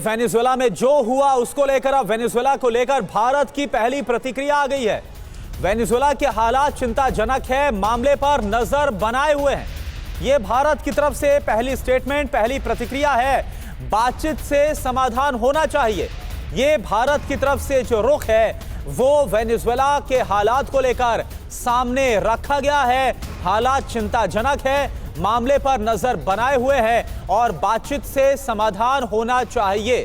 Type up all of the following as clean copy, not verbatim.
Venezuela में जो हुआ उसको लेकर अब वेनेजुएला को लेकर भारत की पहली प्रतिक्रिया आ गई है। वेनेजुएला के हालात चिंताजनक है, मामले पर नजर बनाए हुए हैं। यह भारत की तरफ से पहली स्टेटमेंट, पहली प्रतिक्रिया है। बातचीत से समाधान होना चाहिए। यह भारत की तरफ से जो रुख है वो वेनेजुएला के हालात को लेकर सामने रखा गया है। हालात चिंताजनक है, मामले पर नजर बनाए हुए हैं और बातचीत से समाधान होना चाहिए।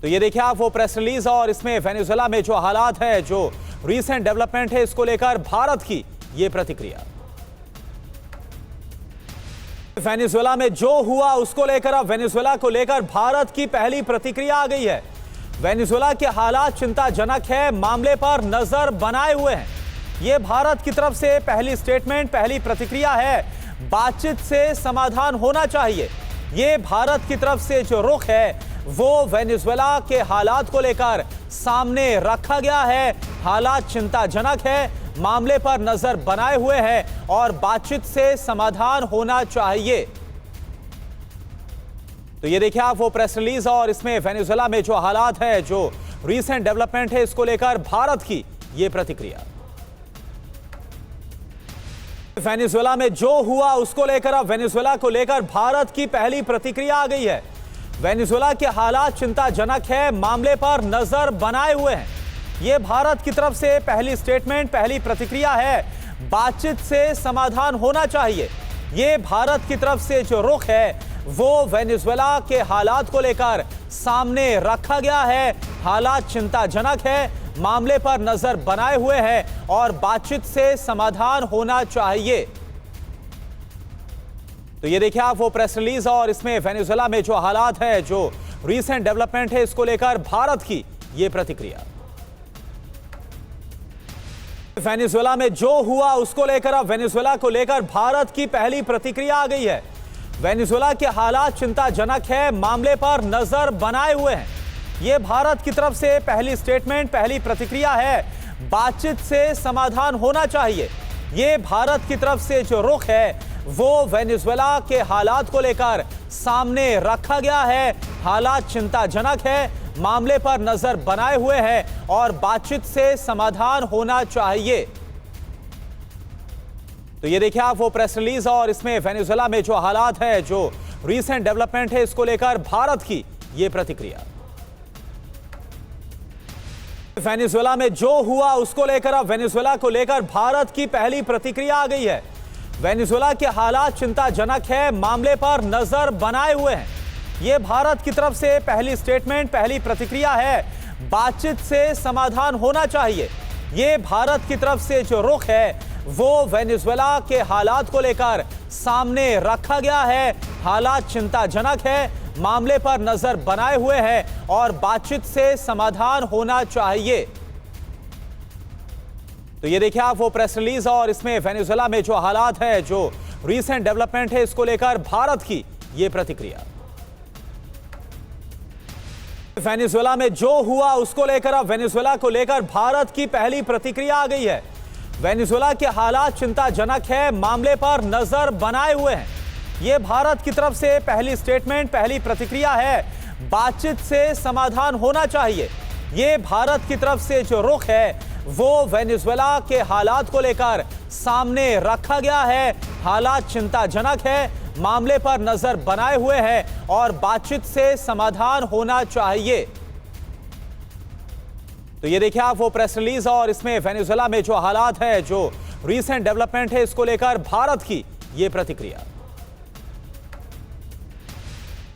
तो ये देखिए आप वो प्रेस रिलीज और इसमें वेनेजुएला में जो हालात है, जो रीसेंट डेवलपमेंट है, इसको लेकर भारत की ये प्रतिक्रिया। वेनेजुएला में जो हुआ उसको लेकर अब वेनेजुएला को लेकर भारत की पहली प्रतिक्रिया आ गई है। वेनेजुएला के हालात चिंताजनक है, मामले पर नजर बनाए हुए हैं। यह भारत की तरफ से पहली स्टेटमेंट, पहली प्रतिक्रिया है। बातचीत से समाधान होना चाहिए। यह भारत की तरफ से जो रुख है वो वेनेजुएला के हालात को लेकर सामने रखा गया है। हालात चिंताजनक है, मामले पर नजर बनाए हुए हैं और बातचीत से समाधान होना चाहिए। तो ये देखिए आप वो प्रेस रिलीज और इसमें वेनेजुएला में जो हालात है, जो रीसेंट डेवलपमेंट है, इसको लेकर भारत की ये प्रतिक्रिया। वेनेजुएला में जो हुआ उसको लेकर अब वेनेजुएला को लेकर भारत की पहली प्रतिक्रिया आ गई है। वेनेजुएला के हालात चिंताजनक है, मामले पर नजर बनाए हुए हैं। यह भारत की तरफ से पहली स्टेटमेंट, पहली प्रतिक्रिया है। बातचीत से समाधान होना चाहिए। यह भारत की तरफ से जो रुख है वो वेनेजुएला के हालात को लेकर सामने रखा गया है। हालात चिंताजनक है, मामले पर नजर बनाए हुए हैं और बातचीत से समाधान होना चाहिए। तो ये देखिए आप वो प्रेस रिलीज और इसमें वेनेजुएला में जो हालात है, जो रीसेंट डेवलपमेंट है, इसको लेकर भारत की ये प्रतिक्रिया। वेनेजुएला में जो हुआ उसको लेकर अब वेनेजुएला को लेकर भारत की पहली प्रतिक्रिया आ गई है। वेनेजुएला के हालात चिंताजनक है, मामले पर नजर बनाए हुए हैं। यह भारत की तरफ से पहली स्टेटमेंट, पहली प्रतिक्रिया है। बातचीत से समाधान होना चाहिए। यह भारत की तरफ से जो रुख है वो वेनेजुएला के हालात को लेकर सामने रखा गया है। हालात चिंताजनक है, मामले पर नजर बनाए हुए हैं और बातचीत से समाधान होना चाहिए। तो ये देखिए आप वो प्रेस रिलीज और इसमें वेनेजुएला में जो हालात है, जो रीसेंट डेवलपमेंट है, इसको लेकर भारत की ये प्रतिक्रिया। वेनेजुएला में जो हुआ उसको लेकर अब वेनेजुएला को लेकर भारत की पहली प्रतिक्रिया आ गई है। वेनेजुएला के हालात चिंताजनक है, मामले पर नजर बनाए हुए हैं। यह भारत की तरफ से पहली स्टेटमेंट, पहली प्रतिक्रिया है। बातचीत से समाधान होना चाहिए। यह भारत की तरफ से जो रुख है वो वेनेजुएला के हालात को लेकर सामने रखा गया है। हालात चिंताजनक है, मामले पर नजर बनाए हुए हैं और बातचीत से समाधान होना चाहिए। तो ये देखिए आप वो प्रेस रिलीज और इसमें वेनेजुएला में जो हालात है, जो रीसेंट डेवलपमेंट है, इसको लेकर भारत की ये प्रतिक्रिया। वेनेजुएला में जो हुआ उसको लेकर अब वेनेजुएला को लेकर भारत की पहली प्रतिक्रिया आ गई है। वेनेजुएला के हालात चिंताजनक है, मामले पर नजर बनाए हुए हैं। यह भारत की तरफ से पहली स्टेटमेंट, पहली प्रतिक्रिया है। बातचीत से समाधान होना चाहिए। यह भारत की तरफ से जो रुख है वो वेनेजुएला के हालात को लेकर सामने रखा गया है। हालात चिंताजनक है, मामले पर नजर बनाए हुए हैं और बातचीत से समाधान होना चाहिए। तो ये देखिए आप वो प्रेस रिलीज और इसमें वेनेजुएला में जो हालात है, जो रीसेंट डेवलपमेंट है, इसको लेकर भारत की ये प्रतिक्रिया।